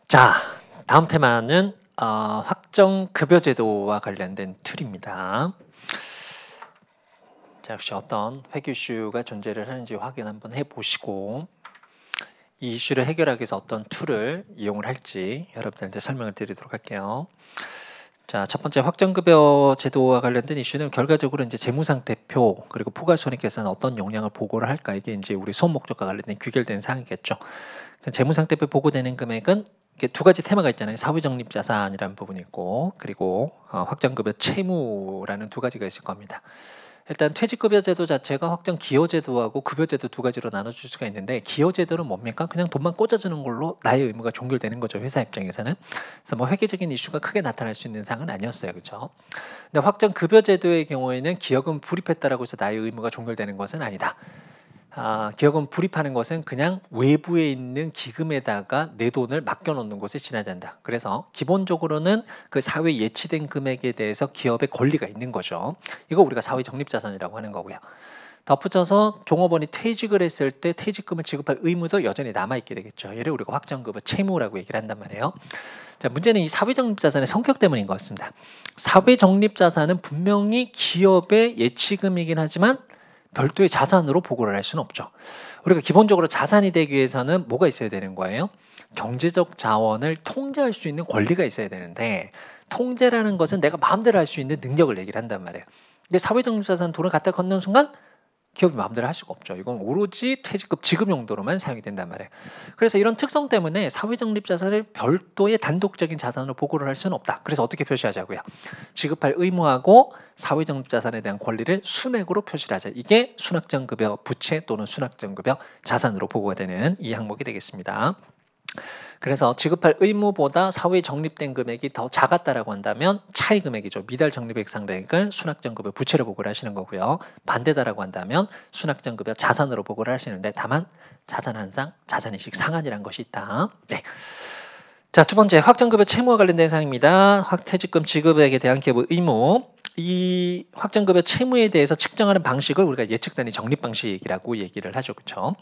자, 다음 테마는 확정급여제도와 관련된 툴입니다. 자, 역시 어떤 회계 이슈가 존재를 하는지 확인 한번 해보시고 이 이슈를 해결하기 위해서 어떤 툴을 이용을 할지 여러분들한테 설명을 드리도록 할게요. 자, 첫 번째 확정급여 제도와 관련된 이슈는 결과적으로 이제 재무상태표 그리고 포괄손익계산 어떤 용량을 보고를 할까, 이게 이제 우리 수업 목적과 관련된 귀결된 사항이겠죠. 재무상태표 보고되는 금액은 이렇게 두 가지 테마가 있잖아요. 사회적립자산이라는 부분이 있고, 그리고 확정급여 채무라는 두 가지가 있을 겁니다. 일단 퇴직급여제도 자체가 확정기여제도하고 급여제도 두 가지로 나눠줄 수가 있는데, 기여제도는 뭡니까? 그냥 돈만 꽂아주는 걸로 나의 의무가 종결되는 거죠, 회사 입장에서는. 그래서 뭐 회계적인 이슈가 크게 나타날 수 있는 사항은 아니었어요, 그렇죠? 근데 확정급여제도의 경우에는 기여금 불입했다라고 해서 나의 의무가 종결되는 것은 아니다. 기여금 불입하는 것은 그냥 외부에 있는 기금에다가 내 돈을 맡겨놓는 것에 지나진다. 그래서 기본적으로는 그 사회 예치된 금액에 대해서 기업의 권리가 있는 거죠. 이거 우리가 사회 적립자산이라고 하는 거고요. 덧붙여서 종업원이 퇴직을 했을 때 퇴직금을 지급할 의무도 여전히 남아있게 되겠죠. 얘를 우리가 확정급여 채무라고 얘기를 한단 말이에요. 자, 문제는 이 사회적립자산의 성격 때문인 것 같습니다. 사회적립자산은 분명히 기업의 예치금이긴 하지만 별도의 자산으로 보고를 할 수는 없죠. 우리가 기본적으로 자산이 되기 위해서는 뭐가 있어야 되는 거예요? 경제적 자원을 통제할 수 있는 권리가 있어야 되는데, 통제라는 것은 내가 마음대로 할 수 있는 능력을 얘기를 한단 말이에요. 근데 사회적 자산 돈을 갖다 걷는 순간 기업이 마음대로 할 수가 없죠. 이건 오로지 퇴직금 지급 용도로만 사용이 된단 말이에요. 그래서 이런 특성 때문에 사회적립자산을 별도의 단독적인 자산으로 보고를 할 수는 없다. 그래서 어떻게 표시하자고요? 지급할 의무하고 사회적립자산에 대한 권리를 순액으로 표시를 하자. 이게 순확정급여 부채 또는 순확정급여 자산으로 보고가 되는 이 항목이 되겠습니다. 그래서 지급할 의무보다 사회에 적립된 금액이 더 작았다라고 한다면 차이 금액이죠. 미달 적립액 상당액을 순확정급여 부채로 보고를 하시는 거고요. 반대다라고 한다면 순확정급여 자산으로 보고를 하시는데, 다만 자산 한상, 자산인식 상한이라는 것이 있다. 네. 자, 두 번째 확정급여 채무와 관련된 사항입니다. 퇴직금 지급액에 대한 기업의 의무. 이 확정급여 채무에 대해서 측정하는 방식을 우리가 예측 단위 적립 방식이라고 얘기를 하죠, 그렇죠?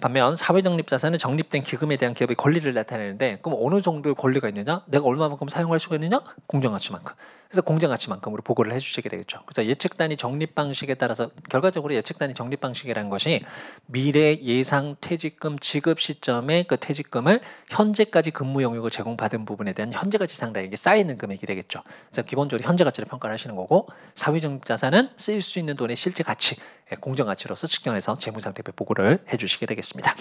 반면 사회적립자산은 적립된 기금에 대한 기업의 권리를 나타내는데, 그럼 어느 정도의 권리가 있느냐? 내가 얼마만큼 사용할 수가 있느냐? 공정가치만큼. 그래서 공정가치만큼으로 보고를 해주시게 되겠죠. 그래서 예측 단위 적립 방식에 따라서 결과적으로 예측 단위 적립 방식이라는 것이 미래 예상 퇴직금 지급 시점에 그 퇴직금을 현재까지 근무 영역을 제공받은 부분에 대한 현재가치 상당액이 쌓이는 금액이 되겠죠. 그래서 기본적으로 현재가치를 평가를 하시는 거고, 사회적립자산은 쓰일 수 있는 돈의 실제 가치, 공정가치로서 측정해서 재무상태표 보고를 해주시게 되겠습니다.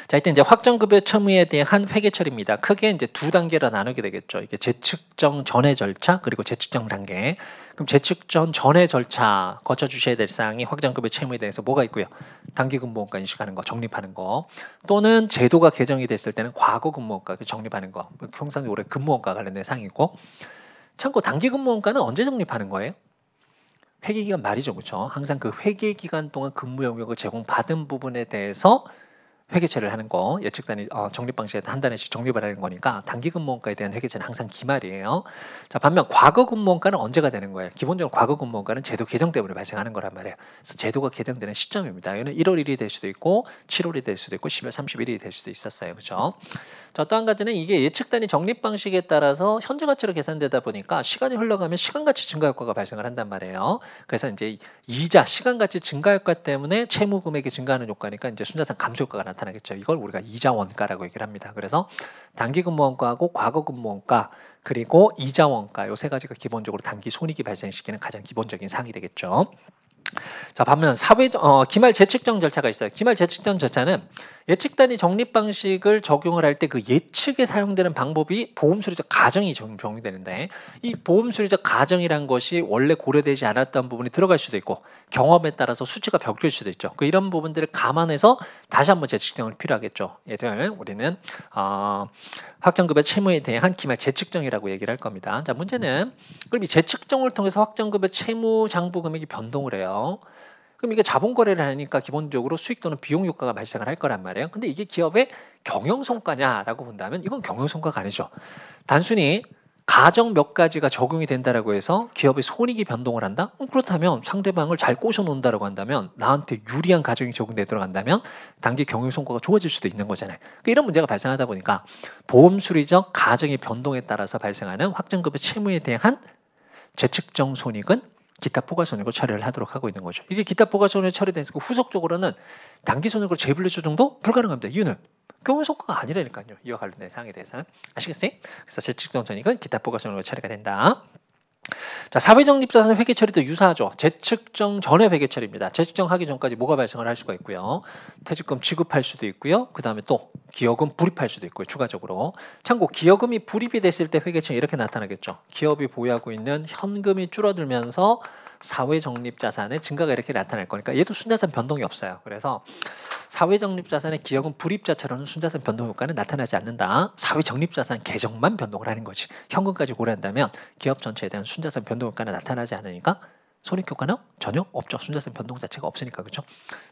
자, 이때 이제 확정급여 채무에 대한 회계처리입니다. 크게 이제 두 단계로 나누게 되겠죠. 이게 재측정 전의 절차 그리고 재측정 단계. 그럼 재측정 전의 절차 거쳐 주셔야 될 사항이 확정급여 채무에 대해서 뭐가 있고요? 단기근무원가 인식하는 거, 적립하는 거, 또는 제도가 개정이 됐을 때는 과거근무원가 적립하는 거, 평상시 근무원가 관련된 사항이고, 참고 단기근무원가는 언제 적립하는 거예요? 회계기간 말이죠, 그렇죠? 항상 그 회계기간 동안 근무 영역을 제공받은 부분에 대해서 회계처리를 하는 거, 예측 단위 적립 방식에 한 단위씩 적립을 하는 거니까 단기 근무원가에 대한 회계처리는 항상 기말이에요. 자, 반면 과거 근무원가는 언제가 되는 거예요? 기본적으로 과거 근무원가는 제도 개정 때문에 발생하는 거란 말이에요. 그래서 제도가 개정되는 시점입니다. 이거는 1월 1일이 될 수도 있고 7월이 될 수도 있고 10월 31일이 될 수도 있었어요. 그렇죠? 자, 또 한 가지는 이게 예측 단위 적립 방식에 따라서 현재 가치로 계산되다 보니까 시간이 흘러가면 시간 가치 증가 효과가 발생을 한단 말이에요. 그래서 이제 이자 시간 가치 증가 효과 때문에 채무 금액이 증가하는 효과니까 이제 순자산 감소 효과가 나타나겠죠. 이걸 우리가 이자 원가라고 얘기를 합니다. 그래서 단기 근무원가하고 과거 근무원가 그리고 이자 원가, 요 세 가지가 기본적으로 단기 손익이 발생시키는 가장 기본적인 사항이 되겠죠. 자, 반면 기말 재측정 절차가 있어요. 기말 재측정 절차는 예측 단위 적립 방식을 적용을 할 때 그 예측에 사용되는 방법이 보험수리적 가정이 적용이 되는데, 이 보험수리적 가정이란 것이 원래 고려되지 않았던 부분이 들어갈 수도 있고 경험에 따라서 수치가 바뀔 수도 있죠. 이런 부분들을 감안해서 다시 한번 재측정을 필요하겠죠. 얘들 우리는 확정급여 채무에 대한 기말 재측정이라고 얘기를 할 겁니다. 자, 문제는 그럼 이 재측정을 통해서 확정급여 채무 장부 금액이 변동을 해요. 그럼 이게 자본 거래를 하니까 기본적으로 수익 또는 비용 효과가 발생을 할 거란 말이에요. 근데 이게 기업의 경영 성과냐라고 본다면 이건 경영 성과가 아니죠. 단순히 가정 몇 가지가 적용이 된다라고 해서 기업의 손익이 변동을 한다? 그렇다면 상대방을 잘 꼬셔 놓는다라고 한다면 나한테 유리한 가정이 적용되도록 한다면 단기 경영 성과가 좋아질 수도 있는 거잖아요. 그러니까 이런 문제가 발생하다 보니까 보험 수리적 가정의 변동에 따라서 발생하는 확정급여 채무에 대한 재측정 손익은 기타 포괄손익으로 처리를 하도록 하고 있는 거죠. 이게 기타 포괄손익으로 처리되니까 후속적으로는 단기 손익으로 재분류 조정도 불가능합니다. 이유는 경영 성과가 아니라니까요. 이와 관련된 사항에 대해서는 아시겠어요? 그래서 재측정 손익은 기타 포괄손익으로 처리가 된다. 자, 사회적립자산 회계 처리도 유사하죠. 재측정 전에 회계 처리입니다. 재측정하기 전까지 뭐가 발생을 할 수가 있고요. 퇴직금 지급할 수도 있고요. 그 다음에 또 기여금 불입할 수도 있고요. 추가적으로. 참고 기여금이 불입이 됐을 때 회계 처리 이렇게 나타나겠죠. 기업이 보유하고 있는 현금이 줄어들면서 사회적립자산의 증가가 이렇게 나타날 거니까 얘도 순자산 변동이 없어요. 그래서 사회적립자산의 기여금 불입자처럼 순자산 변동 효과는 나타나지 않는다. 사회적립자산 계정만 변동을 하는 거지. 현금까지 고려한다면 기업 전체에 대한 순자산 변동 효과는 나타나지 않으니까 손익 효과는 전혀 없죠. 순자산 변동 자체가 없으니까. 그렇죠?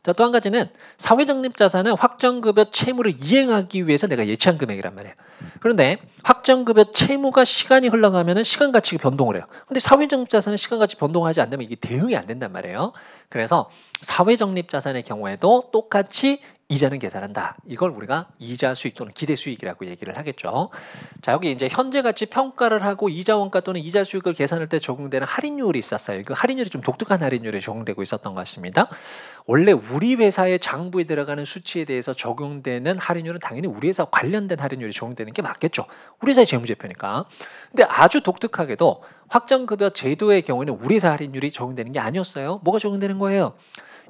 자, 또 한 가지는 사회적립자산은 확정급여 채무를 이행하기 위해서 내가 예치한 금액이란 말이에요. 그런데 확정급여 채무가 시간이 흘러가면은 시간 가치가 변동을 해요. 근데 사회적립자산은 시간 가치 변동하지 않으면 이게 대응이 안 된단 말이에요. 그래서 사회적립자산의 경우에도 똑같이 이자는 계산한다. 이걸 우리가 이자 수익 또는 기대 수익이라고 얘기를 하겠죠. 자, 여기 이제 현재 가치 평가를 하고 이자 원가 또는 이자 수익을 계산할 때 적용되는 할인율이 있었어요. 그 할인율이 좀 독특한 할인율이 적용되고 있었던 것 같습니다. 원래 우리 회사의 장부에 들어가는 수치에 대해서 적용되는 할인율은 당연히 우리 회사 관련된 할인율이 적용되는 게 맞겠죠. 우리 회사의 재무제표니까. 근데 아주 독특하게도 확정급여 제도의 경우에는 우리 회사 할인율이 적용되는 게 아니었어요. 뭐가 적용되는 거예요?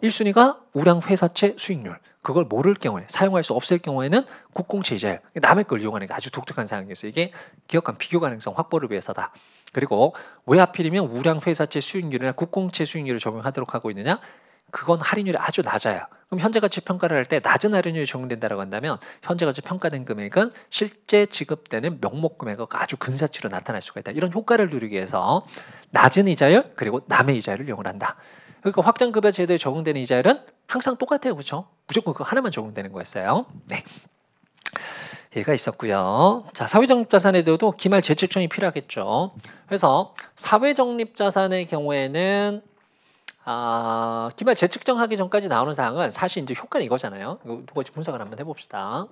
1순위가 우량 회사채 수익률. 그걸 모를 경우에 사용할 수 없을 경우에는 국공채 이자율. 남의 걸 이용하는 게 아주 독특한 상황이었어요. 이게 기업 간 비교 가능성 확보를 위해서다. 그리고 왜 하필이면 우량 회사채 수익률이나 국공채 수익률을 적용하도록 하고 있느냐? 그건 할인율이 아주 낮아요. 그럼 현재 가치 평가를 할 때 낮은 할인율이 적용된다고 한다면 현재 가치 평가된 금액은 실제 지급되는 명목 금액과 아주 근사치로 나타날 수가 있다. 이런 효과를 누리기 위해서 낮은 이자율 그리고 남의 이자율을 이용을 한다. 그러니까 확정급여 제도에 적용되는 이자율은 항상 똑같아요. 그렇죠? 무조건 그거 하나만 적용되는 거였어요. 네. 얘가 있었고요. 자, 사회적립자산에 대해서도 기말 재측정이 필요하겠죠. 그래서 사회적립자산의 경우에는 기말 재측정하기 전까지 나오는 사항은 사실 이제 효과는 이거잖아요. 이거 두 가지 분석을 한번 해봅시다.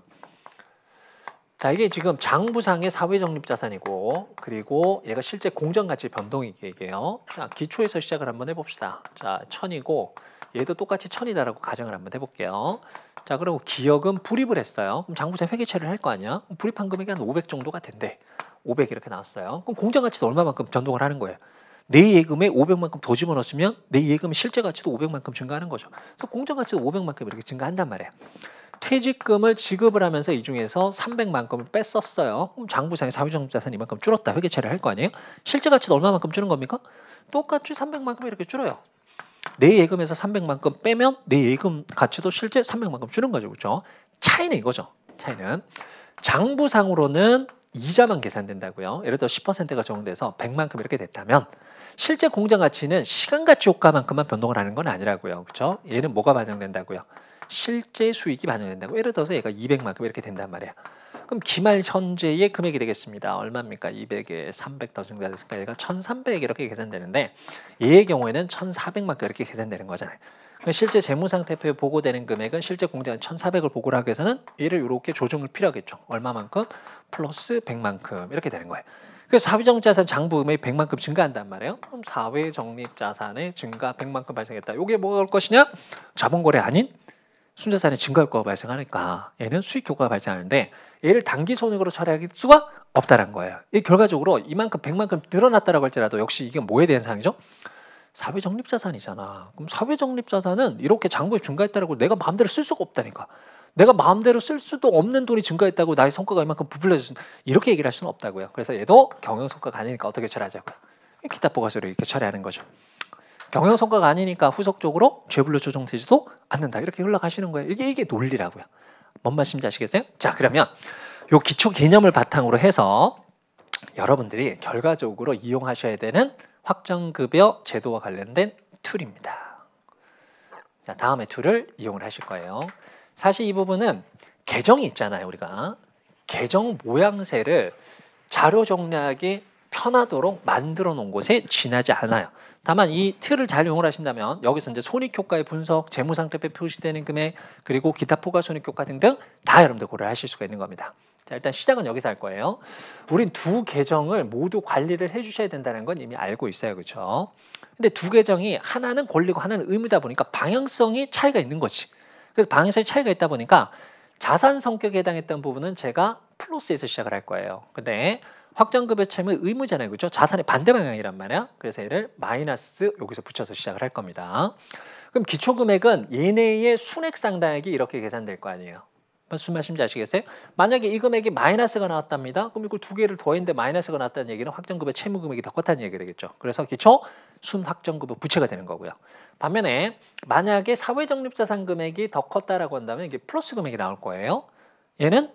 자, 이게 지금 장부상의 사회적립자산이고 그리고 얘가 실제 공정가치 변동이게요. 자, 기초에서 시작을 한번 해봅시다. 자, 1000이고 얘도 똑같이 1000이다라고 가정을 한번 해볼게요. 자, 그리고 기여금 불입을 했어요. 그럼 장부상 회계 처리를 할 거 아니야? 불입한 금액이 한 500 정도가 된대. 500 이렇게 나왔어요. 그럼 공정가치도 얼마만큼 변동을 하는 거예요? 내 예금에 500만큼 더 집어넣으면 내 예금의 실제 가치도 500만큼 증가하는 거죠. 그래서 공정가치도 500만큼 이렇게 증가한단 말이에요. 퇴직금을 지급을 하면서 이 중에서 300만큼을 뺐었어요. 그럼 장부상의 사회적립자산이 이만큼 줄었다. 회계 처리를 할 거 아니에요? 실제 가치도 얼마만큼 주는 겁니까? 똑같이 300만큼 이렇게 줄어요. 내 예금에서 300만큼 빼면 내 예금 가치도 실제 300만큼 주는 거죠. 그렇죠? 차이는 이거죠. 차이는 장부상으로는 이자만 계산된다고요. 예를 들어 10%가 적용돼서 100만큼 이렇게 됐다면 실제 공정 가치는 시간 가치 효과만큼만 변동을 하는 건 아니라고요. 그렇죠? 얘는 뭐가 반영된다고요? 실제 수익이 반영된다고. 예를 들어서 얘가 200만큼 이렇게 된단 말이에요. 그럼 기말 현재의 금액이 되겠습니다. 얼마입니까? 200에 300 더 증가됐으니까 얘가 1300 이렇게 계산되는데 얘의 경우에는 1400만큼 이렇게 계산되는 거잖아요. 실제 재무상태표에 보고되는 금액은 실제 공제한 1400을 보고를 하기 위해서는 얘를 이렇게 조정을 필요하겠죠. 얼마만큼? 플러스 100만큼 이렇게 되는 거예요. 그래서 사회적립자산 장부금액이 100만큼 증가한단 말이에요. 그럼 사회적립자산의 증가 100만큼 발생했다. 이게 뭐가 올 것이냐? 자본거래 아닌 순자산의 증가 효과가 발생하니까 얘는 수익 효과가 발생하는데 얘를 단기 손익으로 처리할 수가 없다는 거예요. 이 결과적으로 이만큼 100만큼 늘어났다라고 할지라도 역시 이게 뭐에 대한 사항이죠? 사회적립자산이잖아. 그럼 사회적립자산은 이렇게 장부에 증가했다라고 내가 마음대로 쓸 수가 없다니까. 내가 마음대로 쓸 수도 없는 돈이 증가했다고 나의 성과가 이만큼 부풀려졌다. 이렇게 얘기를 할 수는 없다고요. 그래서 얘도 경영성과가 아니니까 어떻게 처리하자고요? 기타 포괄소를 이렇게 처리하는 거죠. 경영성과가 아니니까 후속적으로 죄불로 조정되지도 않는다. 이렇게 흘러가시는 거예요. 이게 논리라고요. 뭔 말씀인지 아시겠어요? 자, 그러면 요 기초 개념을 바탕으로 해서 여러분들이 결과적으로 이용하셔야 되는 확정급여 제도와 관련된 툴입니다. 자, 다음에 툴을 이용을 하실 거예요. 사실 이 부분은 계정이 있잖아요. 우리가 계정 모양새를 자료 정리하기 편하도록 만들어 놓은 곳에 지나지 않아요. 다만 이 틀을 잘 이용을 하신다면 여기서 이제 손익효과의 분석, 재무상태표에 표시되는 금액, 그리고 기타 포괄 손익효과 등등 다 여러분들 고려하실 수가 있는 겁니다. 자, 일단 시작은 여기서 할 거예요. 우린 두 계정을 모두 관리를 해주셔야 된다는 건 이미 알고 있어요, 그렇죠? 근데 두 계정이 하나는 권리고 하나는 의무다 보니까 방향성이 차이가 있는 거지. 그래서 방향성이 차이가 있다 보니까 자산 성격에 해당했던 부분은 제가 플러스에서 시작을 할 거예요. 근데 확정급여 채무의 의무잖아요, 그렇죠? 자산의 반대 방향이란 말이야. 그래서 얘를 마이너스 여기서 붙여서 시작을 할 겁니다. 그럼 기초금액은 얘네의 순액 상당액이 이렇게 계산될 거 아니에요. 무슨 말씀인지 아시겠어요? 만약에 이 금액이 마이너스가 나왔답니다. 그럼 이걸 두 개를 더했는데 마이너스가 나왔다는 얘기는 확정급여 채무 금액이 더 컸다는 얘기가 되겠죠. 그래서 기초 순확정급여 부채가 되는 거고요. 반면에 만약에 사회적립자산 금액이 더 컸다라고 한다면 이게 플러스 금액이 나올 거예요. 얘는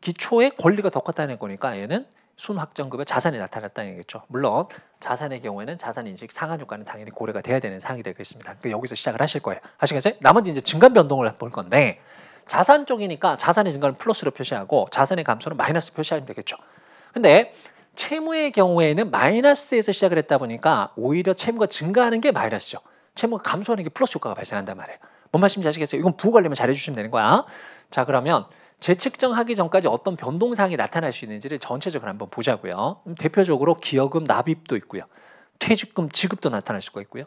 기초의 권리가 더 컸다는 거니까 얘는 순확정급여 자산이 나타났다는 얘기겠죠. 물론 자산의 경우에는 자산인식 상환효과는 당연히 고려가 돼야 되는 사항이 되겠습니다. 그러니까 여기서 시작을 하실 거예요. 아시겠어요? 나머지 이제 증감 변동을 볼 건데 자산 쪽이니까 자산의 증가는 플러스로 표시하고 자산의 감소는 마이너스 표시하면 되겠죠. 근데 채무의 경우에는 마이너스에서 시작을 했다 보니까 오히려 채무가 증가하는 게 마이너스죠. 채무가 감소하는 게 플러스 효과가 발생한단 말이에요. 뭔 말씀인지 아시겠어요? 이건 부관리만 잘 해주시면 되는 거야. 자, 그러면 재측정하기 전까지 어떤 변동사항이 나타날 수 있는지를 전체적으로 한번 보자고요. 대표적으로 기여금 납입도 있고요. 퇴직금 지급도 나타날 수가 있고요.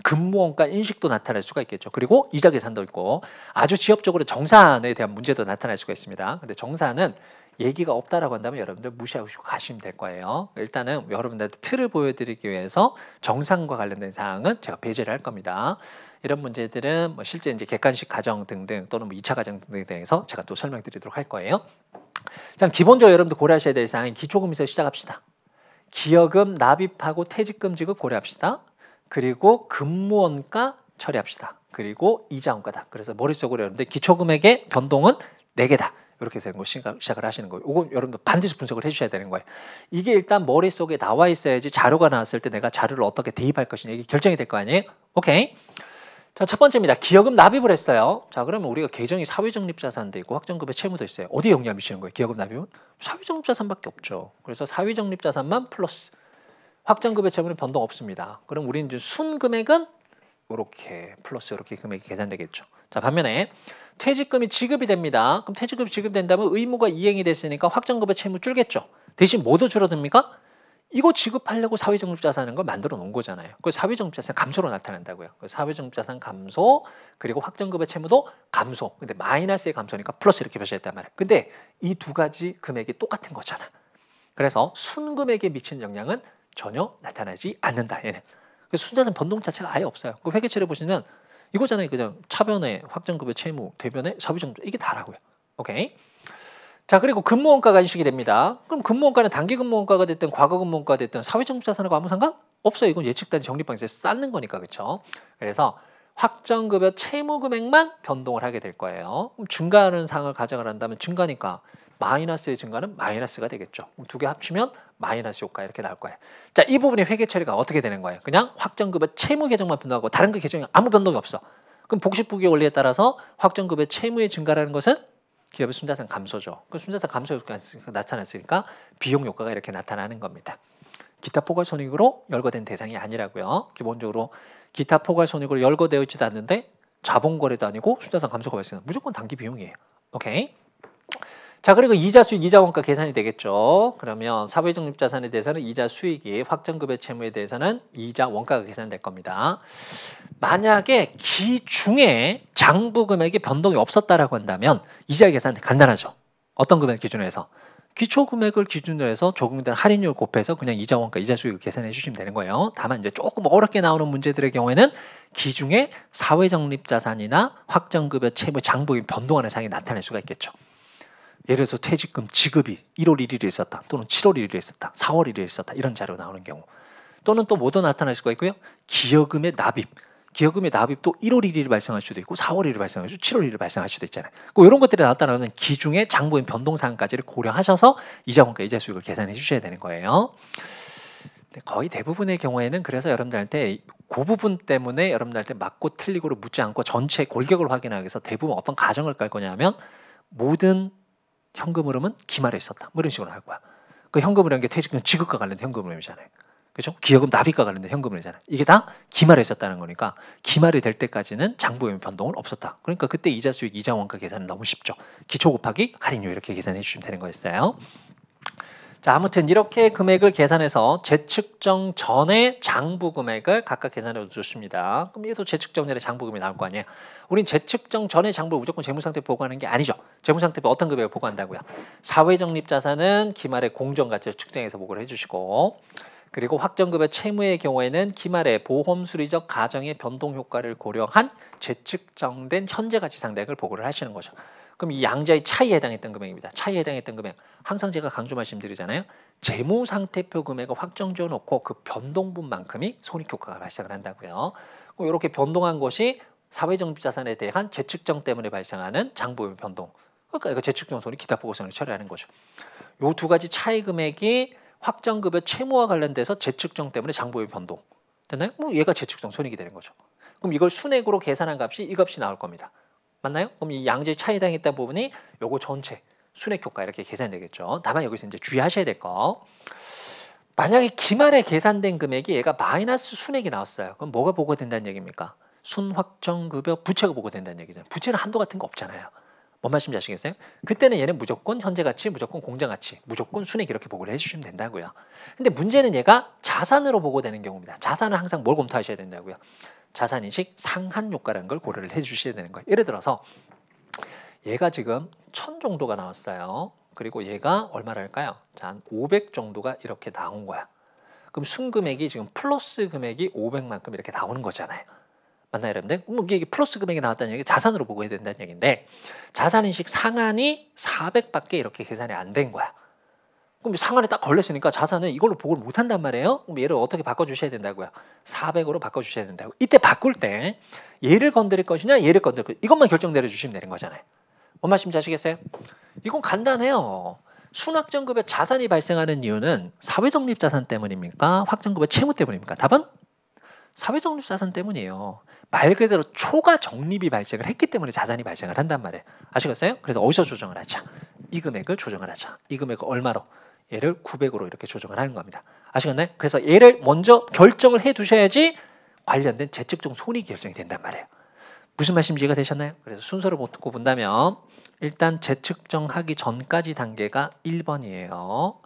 근무원가 인식도 나타날 수가 있겠죠. 그리고 이자 계산도 있고 아주 지엽적으로 정산에 대한 문제도 나타날 수가 있습니다. 근데 정산은 얘기가 없다라고 한다면 여러분들 무시하고 가시면 될 거예요. 일단은 여러분들한테 틀을 보여드리기 위해서 정산과 관련된 사항은 제가 배제를 할 겁니다. 이런 문제들은 뭐 실제 이제 객관식 가정 등등 또는 뭐 2차 가정 등등에 대해서 제가 또 설명드리도록 할 거예요. 자, 기본적으로 여러분들 고려하셔야 될 사항은 기초금에서 시작합시다. 기여금 납입하고 퇴직금 지급 고려합시다. 그리고 근무원가 처리합시다. 그리고 이자 원가다. 그래서 머릿속으로 여러분들 기초금액의 변동은 4개다. 이렇게 되는 거 시작을 하시는 거예요. 이건 여러분들 반드시 분석을 해주셔야 되는 거예요. 이게 일단 머릿속에 나와 있어야지 자료가 나왔을 때 내가 자료를 어떻게 대입할 것이냐 이게 결정이 될 거 아니에요. 오케이. 자, 첫 번째입니다. 기여금 납입을 했어요. 자, 그러면 우리가 계정이 사회적립자산도 있고 확정급여 채무도 있어요. 어디에 영향을 미치는 거예요? 기여금 납입은? 사회적립자산밖에 없죠. 그래서 사회적립자산만 플러스 확정급여 채무는 변동 없습니다. 그럼 우리는 이제 순금액은 이렇게 플러스 이렇게 금액이 계산되겠죠. 자, 반면에 퇴직금이 지급이 됩니다. 그럼 퇴직금이 지급된다면 의무가 이행이 됐으니까 확정급여 채무 줄겠죠. 대신 뭐도 줄어듭니까? 이거 지급하려고 사회적립자산인 걸 만들어 놓은 거잖아요. 그 사회적립자산 감소로 나타난다고요. 사회적립자산 감소 그리고 확정급여 채무도 감소. 근데 마이너스의 감소니까 플러스 이렇게 표시했단 말이에요. 근데 이 두 가지 금액이 똑같은 거잖아. 그래서 순금액에 미치는 영향은 전혀 나타나지 않는다. 얘는. 그래서 순자산 변동 자체가 아예 없어요. 그 회계처리 보시면 이거잖아요. 그냥 차변에 확정급여 채무, 대변에 사회적립 이게 다라고요. 오케이. 자, 그리고 근무원가가 인식이 됩니다. 그럼 근무원가는 단기 근무원가가 됐든 과거 근무원가가 됐든 사회적립자산하고 아무 상관 없어요. 이건 예측단 적립방식에 쌓는 거니까 그렇죠. 그래서 확정급여 채무 금액만 변동을 하게 될 거예요. 그럼 증가하는 상을 가정을 한다면 증가니까 마이너스의 증가는 마이너스가 되겠죠. 두 개 합치면 마이너스 효과 이렇게 나올 거예요. 자, 이 부분의 회계 처리가 어떻게 되는 거예요? 그냥 확정급여 채무 계정만 변동하고 다른 그 계정에 아무 변동이 없어. 그럼 복식부기의 원리에 따라서 확정급여 채무의 증가라는 것은 기업의 순자산 감소죠. 그 순자산 감소 효과가 나타났으니까 비용 효과가 이렇게 나타나는 겁니다. 기타 포괄 손익으로 열거된 대상이 아니라고요. 기본적으로 기타 포괄 손익으로 열거되어 있지도 않는데 자본거래도 아니고 순자산 감소가 발생한 무조건 단기 비용이에요. 오케이. 자, 그리고 이자 수익, 이자 원가 계산이 되겠죠. 그러면 사회적립자산에 대해서는 이자 수익이 확정급여 채무에 대해서는 이자 원가가 계산될 겁니다. 만약에 기중에 장부 금액이 변동이 없었다라고 한다면 이자 계산 간단하죠. 어떤 금액 기준으로 해서? 기초 금액을 기준으로 해서 적용된 할인율 곱해서 그냥 이자 원가, 이자 수익을 계산해 주시면 되는 거예요. 다만 이제 조금 어렵게 나오는 문제들의 경우에는 기중에 사회적립자산이나 확정급여 채무 장부의 변동하는 사항이 나타날 수가 있겠죠. 예를 들어서 퇴직금 지급이 1월 1일에 있었다. 또는 7월 1일에 있었다. 4월 1일에 있었다. 이런 자료가 나오는 경우. 또는 또 뭐도 나타날 수가 있고요. 기여금의 납입. 기여금의 납입도 1월 1일에 발생할 수도 있고 4월 1일에 발생할 수도 7월 1일에 발생할 수도 있잖아요. 이런 것들이 나타나는 기중의 장부인 변동사항까지를 고려하셔서 이자원가, 이자 수익을 계산해 주셔야 되는 거예요. 거의 대부분의 경우에는 그래서 여러분들한테 그 부분 때문에 여러분들한테 맞고 틀리고를 묻지 않고 전체 골격을 확인하기 위해서 대부분 어떤 가정을 깔 거냐면 모든 현금 흐름은 기말에 있었다. 뭐 이런 식으로 할 거야. 그 현금흐름이라는 게 퇴직금 지급과 관련된 현금흐름이잖아요. 그렇죠? 기여금 납입과 관련된 현금흐름이잖아요. 이게 다 기말에 있었다는 거니까 기말이 될 때까지는 장부금의 변동은 없었다. 그러니까 그때 이자 수익, 이자 원가 계산은 너무 쉽죠. 기초 곱하기 할인율 이렇게 계산해 주시면 되는 거였어요. 자, 아무튼 이렇게 금액을 계산해서 재측정 전에 장부 금액을 각각 계산해 줬습니다. 그럼 이것도 재측정 전에 장부금이 나올 거 아니에요. 우린 재측정 전에 장부를 무조건 재무상태 보고하는 게 아니죠. 재무상태 어떤 금액을 보고한다고요? 사회적립자산은 기말에 공정가치를 측정해서 보고를 해주시고, 그리고 확정급여 채무의 경우에는 기말에 보험수리적 가정의 변동 효과를 고려한 재측정된 현재가치 상대액을 보고를 하시는 거죠. 그럼 이 양자의 차이에 해당했던 금액입니다. 차이에 해당했던 금액. 항상 제가 강조 말씀드리잖아요. 재무상태표 금액을 확정지어 놓고 그 변동분만큼이 손익효과가 발생을 한다고요. 이렇게 변동한 것이 사회적립자산에 대한 재측정 때문에 발생하는 장부의 변동. 그러니까 이거 재측정 손익 기타보고서를 처리하는 거죠. 이 두 가지 차이 금액이 확정급여 채무와 관련돼서 재측정 때문에 장부의 변동. 됐나요? 얘가 재측정 손익이 되는 거죠. 그럼 이걸 순액으로 계산한 값이 이 값이 나올 겁니다. 맞나요? 그럼 이 양자의 차이 당했다 부분이 요거 전체 순액 효과 이렇게 계산되겠죠. 다만 여기서 이제 주의하셔야 될 거. 만약에 기말에 계산된 금액이 얘가 마이너스 순액이 나왔어요. 그럼 뭐가 보고된다는 얘기입니까? 순확정급여 부채가 보고된다는 얘기잖아요. 부채는 한도 같은 거 없잖아요. 뭔 말씀인지 아시겠어요? 그때는 얘는 무조건 현재가치, 무조건 공정가치, 무조건 순액 이렇게 보고를 해주시면 된다고요. 근데 문제는 얘가 자산으로 보고되는 경우입니다. 자산은 항상 뭘 검토하셔야 된다고요? 자산인식 상한효과라는 걸 고려를 해주셔야 되는 거예요. 예를 들어서 얘가 지금 1000 정도가 나왔어요. 그리고 얘가 얼마랄까요? 자, 한 500 정도가 이렇게 나온 거야. 그럼 순금액이 지금 플러스 금액이 500만큼 이렇게 나오는 거잖아요. 맞나요, 여러분들? 이게 플러스 금액이 나왔다는 얘기 자산으로 보고해야 된다는 얘기인데 자산인식 상한이 400밖에 이렇게 계산이 안 된 거야. 그럼 상한에 딱 걸렸으니까 자산은 이걸로 보고를 못 한단 말이에요. 그럼 얘를 어떻게 바꿔주셔야 된다고요? 400으로 바꿔주셔야 된다고. 이때 바꿀 때 얘를 건드릴 것이냐 얘를 건드릴 것이냐 이것만 결정 내려주시면 되는 거잖아요. 뭔 말씀인지 아시겠어요? 이건 간단해요. 순확정급여 자산이 발생하는 이유는 사회적립자산 때문입니까? 확정급여 채무 때문입니까? 답은 사회적립자산 때문이에요. 말 그대로 초과 적립이 발생을 했기 때문에 자산이 발생을 한단 말이에요. 아시겠어요? 그래서 어디서 조정을 하자? 이 금액을 조정을 하자. 이 금액을 얼마로? 얘를 900으로 이렇게 조정을 하는 겁니다. 아시겠나요? 그래서 얘를 먼저 결정을 해 두셔야지 관련된 재측정 손익이 결정이 된단 말이에요. 무슨 말씀인지 이해가 되셨나요? 그래서 순서를 놓고 본다면 일단 재측정하기 전까지 단계가 1번이에요.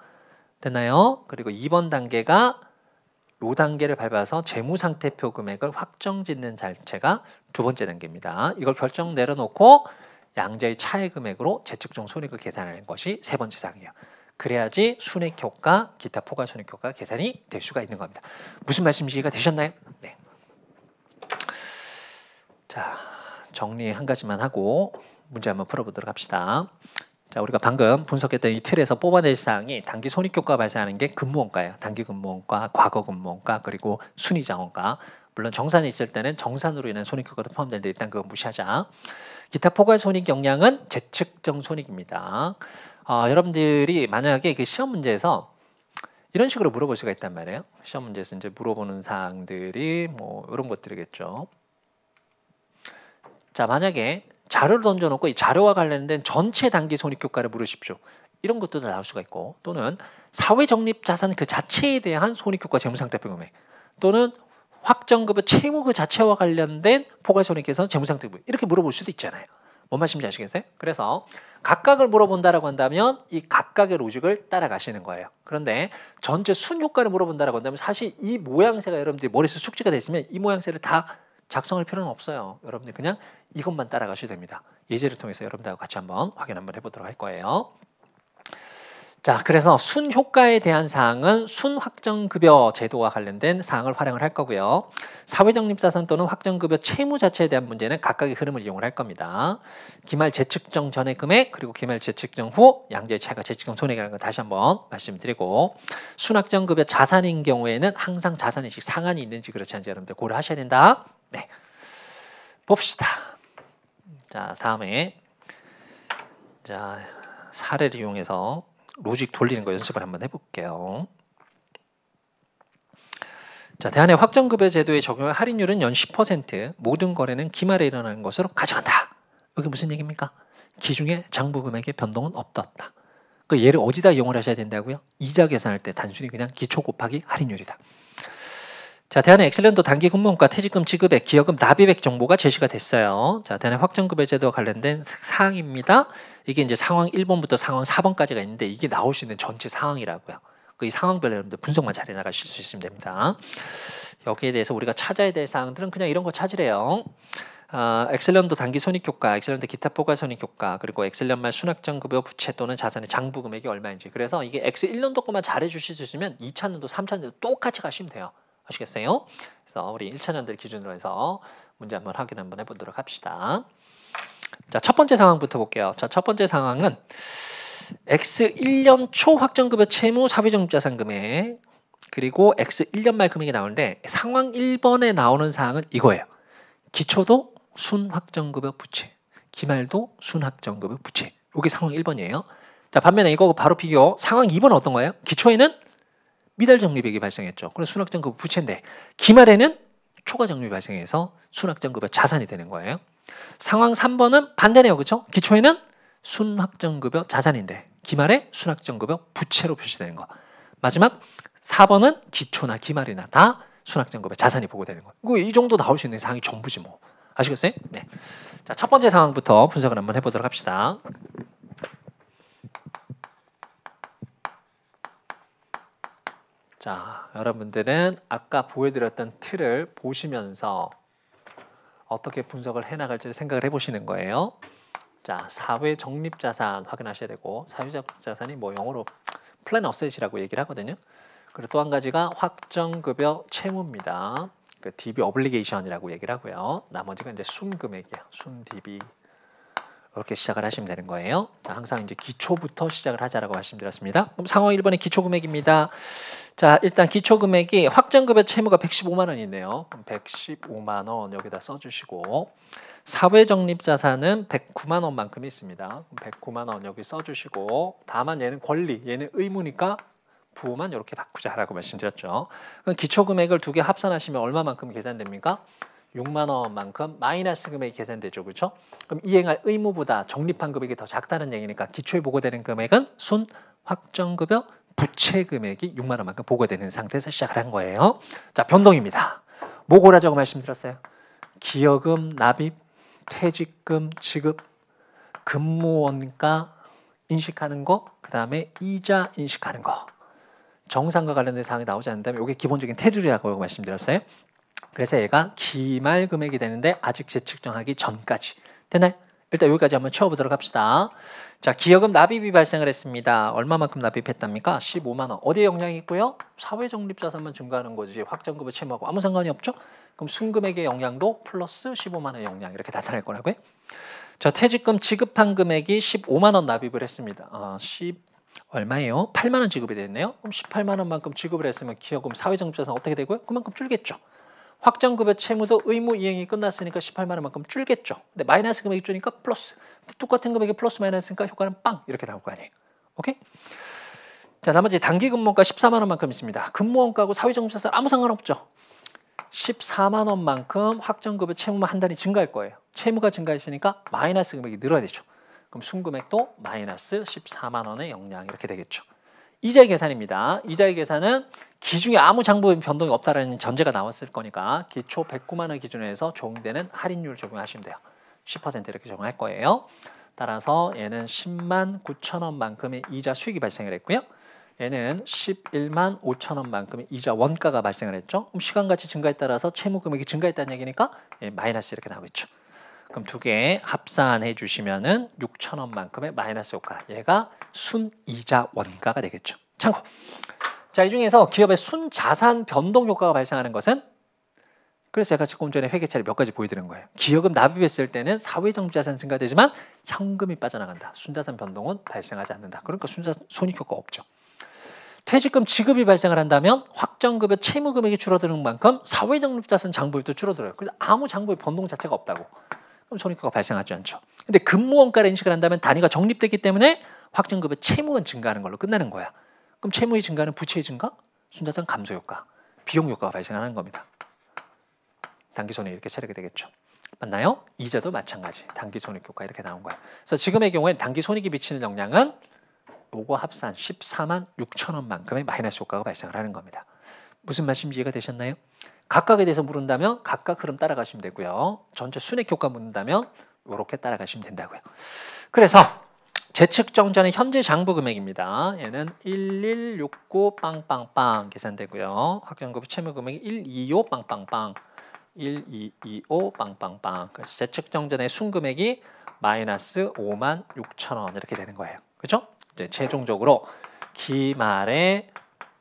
됐나요? 그리고 2번 단계가 요 단계를 밟아서 재무상태표 금액을 확정짓는 자체가 두 번째 단계입니다. 이걸 결정 내려놓고 양자의 차액 금액으로 재측정 손익을 계산하는 것이 세 번째 사항이에요. 그래야지 순액 효과, 기타 포괄 손익 효과 계산이 될 수가 있는 겁니다. 무슨 말씀인지 이해가 되셨나요? 네. 자, 정리 한 가지만 하고 문제 한번 풀어보도록 합시다. 자, 우리가 방금 분석했던 이 틀에서 뽑아낼 사항이 단기 손익효과가 발생하는 게 근무원가예요. 단기 근무원가, 과거 근무원가, 그리고 순이자원가. 물론 정산이 있을 때는 정산으로 인한 손익효과도 포함되는데 일단 그거 무시하자. 기타 포괄 손익 영향은 재측정 손익입니다. 여러분들이 만약에 그 시험 문제에서 이런 식으로 물어볼 수가 있단 말이에요. 시험 문제에서 이제 물어보는 사항들이 뭐 이런 것들이겠죠. 자, 만약에 자료를 던져놓고 이 자료와 관련된 전체 단기 손익효과를 물으십시오. 이런 것도 나올 수가 있고 또는 사회적립자산 그 자체에 대한 손익효과 재무상태표 금액 또는 확정급여 채무 그 자체와 관련된 포괄손익에서 재무상태표 이렇게 물어볼 수도 있잖아요. 뭔 말씀인지 아시겠어요? 그래서 각각을 물어본다라고 한다면 이 각각의 로직을 따라가시는 거예요. 그런데 전체 순효과를 물어본다라고 한다면 사실 이 모양새가 여러분들이 머릿속에 숙지가 됐으면 이 모양새를 다 작성할 필요는 없어요. 여러분들 그냥 이것만 따라가셔도 됩니다. 예제를 통해서 여러분들하고 같이 한번 확인 한번 해보도록 할 거예요. 자, 그래서 순효과에 대한 사항은 순확정급여 제도와 관련된 사항을 활용을 할 거고요. 사회적립자산 또는 확정급여 채무 자체에 대한 문제는 각각의 흐름을 이용을 할 겁니다. 기말 재측정 전의 금액 그리고 기말 재측정 후 양자의 차이가 재측정 손해라는 거 다시 한번 말씀드리고 순확정급여 자산인 경우에는 항상 자산인식 상한이 있는지 그렇지 않은지 여러분들 고려하셔야 된다. 네, 봅시다. 자, 다음에 자 사례를 이용해서 로직 돌리는 거 연습을 한번 해볼게요. 자, 대한의 확정급여 제도에 적용할 할인율은 연 10%, 모든 거래는 기말에 일어나는 것으로 가져간다. 여기 무슨 얘기입니까? 기중에 장부금액의 변동은 없었다. 그 얘를 어디다 이용을 하셔야 된다고요? 이자 계산할 때 단순히 그냥 기초 곱하기 할인율이다. 자, 대안의 엑셀런트 단기 근무원가 퇴직금 지급액, 기여금 납입액 정보가 제시가 됐어요. 자, 대안의 확정급여 제도와 관련된 사항입니다. 이게 이제 상황 1번부터 상황 4번까지가 있는데 이게 나올 수 있는 전체 상황이라고요. 그 이 상황별로 여러분들 분석만 잘 해나가실 수 있으면 됩니다. 여기에 대해서 우리가 찾아야 될 사항들은 그냥 이런 거 찾으래요. 엑셀런트 단기 손익효과, 엑셀런트 기타 포괄 손익효과, 그리고 엑셀런 말 순학정급여 부채 또는 자산의 장부 금액이 얼마인지. 그래서 이게 엑셀 1년도 것만 잘 해주실 수 있으면 2차년도 3차년도 똑같이 가시면 돼요. 아시겠어요? 그래서 우리 1차년들 기준으로 해서 문제 한번 확인 한번 해보도록 합시다. 자, 첫 번째 상황부터 볼게요. 자, 첫 번째 상황은 X 1년 초 확정급여 채무 사회적립자산 금액 그리고 X 1년 말 금액이 나오는데 상황 1번에 나오는 사항은 이거예요. 기초도 순확정급여 부채, 기말도 순확정급여 부채. 이게 상황 1번이에요. 자, 반면에 이거 바로 비교. 상황 2번은 어떤 거예요? 기초에는 미달 적립액이 발생했죠. 그래서 순확정급여 부채인데 기말에는 초과 적립이 발생해서 순확정급여 자산이 되는 거예요. 상황 3번은 반대네요. 그렇죠? 기초에는 순확정급여 자산인데 기말에 순확정급여 부채로 표시되는 거. 마지막 4번은 기초나 기말이나 다 순확정급여 자산이 보고되는 거. 이 정도 나올 수 있는 사항이 전부지 뭐. 아시겠어요? 네. 자, 첫 번째 상황부터 분석을 한번 해보도록 합시다. 자, 여러분들은 아까 보여드렸던 틀을 보시면서 어떻게 분석을 해나갈지 생각을 해보시는 거예요. 자, 사회적립자산 확인하셔야 되고 사회적립자산이 뭐 영어로 플랜 어셋이라고 얘기를 하거든요. 그리고 또 한 가지가 확정급여 채무입니다. 그 DB 오블리게이션이라고 얘기를 하고요. 나머지가 이제 순금액이에요. 순 DB. 이렇게 시작을 하시면 되는 거예요. 자, 항상 이제 기초부터 시작을 하자라고 말씀드렸습니다. 그럼 상황 1번의 기초금액입니다. 자, 일단 기초금액이 확정급여 채무가 115만 원이 있네요. 그럼 115만 원 여기다 써주시고 사회적립자산은 109만 원만큼 있습니다. 그럼 109만 원 여기 써주시고 다만 얘는 권리, 얘는 의무니까 부호만 이렇게 바꾸자라고 말씀드렸죠. 그럼 기초금액을 두 개 합산하시면 얼마만큼 계산됩니까? 6만 원만큼 마이너스 금액이 계산되죠. 그렇죠? 그럼 이행할 의무보다 적립한 금액이 더 작다는 얘기니까 기초에 보고되는 금액은 순 확정급여 부채 금액이 6만 원만큼 보고되는 상태에서 시작을 한 거예요. 자, 변동입니다. 뭐 고라자고 말씀드렸어요? 기여금, 납입, 퇴직금, 지급, 근무원가 인식하는 거, 그 다음에 이자 인식하는 거. 정상과 관련된 사항이 나오지 않는다면 이게 기본적인 테두리라고 말씀드렸어요. 그래서 얘가 기말 금액이 되는데 아직 재측정하기 전까지. 되나요? 일단 여기까지 한번 채워보도록 합시다. 자, 기여금 납입이 발생을 했습니다. 얼마만큼 납입했답니까? 15만 원. 어디에 영향이 있고요? 사회적립자산만 증가하는 거지 확정급여 채무하고 아무 상관이 없죠? 그럼 순금액의 영향도 플러스 15만 원의 영향 이렇게 나타날 거라고요. 자, 퇴직금 지급한 금액이 15만 원 납입을 했습니다. 10 얼마예요? 8만 원 지급이 됐네요. 그럼 18만 원만큼 지급을 했으면 기여금 사회적립자산 어떻게 되고요? 그만큼 줄겠죠. 확정급여 채무도 의무 이행이 끝났으니까 18만 원만큼 줄겠죠. 근데 마이너스 금액이 줄니까 플러스. 똑같은 금액이 플러스 마이너스니까 효과는 빵 이렇게 나올 거 아니에요. 오케이? 자, 나머지 단기 근무원가 14만 원만큼 있습니다. 근무원가하고 사회적립자산 아무 상관없죠. 14만 원만큼 확정급여 채무만 한 단위 증가할 거예요. 채무가 증가했으니까 마이너스 금액이 늘어야 되죠. 그럼 순금액도 마이너스 14만 원의 영향 이렇게 되겠죠. 이자의 계산입니다. 이자의 계산은 기중에 아무 장부 변동이 없다라는 전제가 나왔을 거니까 기초 109만 원 기준으로 해서 적용되는 할인율 적용하시면 돼요. 10% 이렇게 적용할 거예요. 따라서 얘는 10만 9천 원만큼의 이자 수익이 발생을 했고요. 얘는 11만 5천 원만큼의 이자 원가가 발생을 했죠. 그럼 시간같이 증가에 따라서 채무 금액이 증가했다는 얘기니까 마이너스 이렇게 나오겠죠. 그럼 두 개 합산해 주시면은 6천 원만큼의 마이너스 효과. 얘가 순이자 원가가 되겠죠. 참고. 자, 이 중에서 기업의 순자산 변동 효과가 발생하는 것은 그래서 제가 조금 전에 회계차례 몇 가지 보여드린 거예요. 기여금 납입했을 때는 사회적립자산 증가되지만 현금이 빠져나간다. 순자산 변동은 발생하지 않는다. 그러니까 순자산 손익효과가 없죠. 퇴직금 지급이 발생을 한다면 확정급여 채무 금액이 줄어드는 만큼 사회적립자산 장부율도 줄어들어요. 그래서 아무 장부의 변동 자체가 없다고. 그럼 손익효과가 발생하지 않죠. 근데 근무원가를 인식을 한다면 단위가 적립되기 때문에 확정급여 채무만 증가하는 걸로 끝나는 거야. 그럼 채무의 증가는 부채의 증가, 순자산 감소 효과, 비용 효과가 발생하는 겁니다. 단기 손익 이렇게 처리가 되겠죠. 맞나요? 이자도 마찬가지. 단기 손익 효과 이렇게 나온 거야. 그래서 지금의 경우에는 단기 손익이 미치는 영향은 요거 합산 14만 6천 원만큼의 마이너스 효과가 발생을 하는 겁니다. 무슨 말씀인지 이해가 되셨나요? 각각에 대해서 물은다면 각각 흐름 따라가시면 되고요. 전체 순액 효과 묻는다면 이렇게 따라가시면 된다고요. 그래서 재측정 전의 현재 장부 금액입니다. 얘는 1169 빵빵빵 계산되고요. 확정급여 채무 금액이 125 빵빵빵 1225 빵빵빵. 그래서 재측정 전의 순금액이 마이너스 5만 6천 원 이렇게 되는 거예요. 그렇죠? 이제 최종적으로 기말에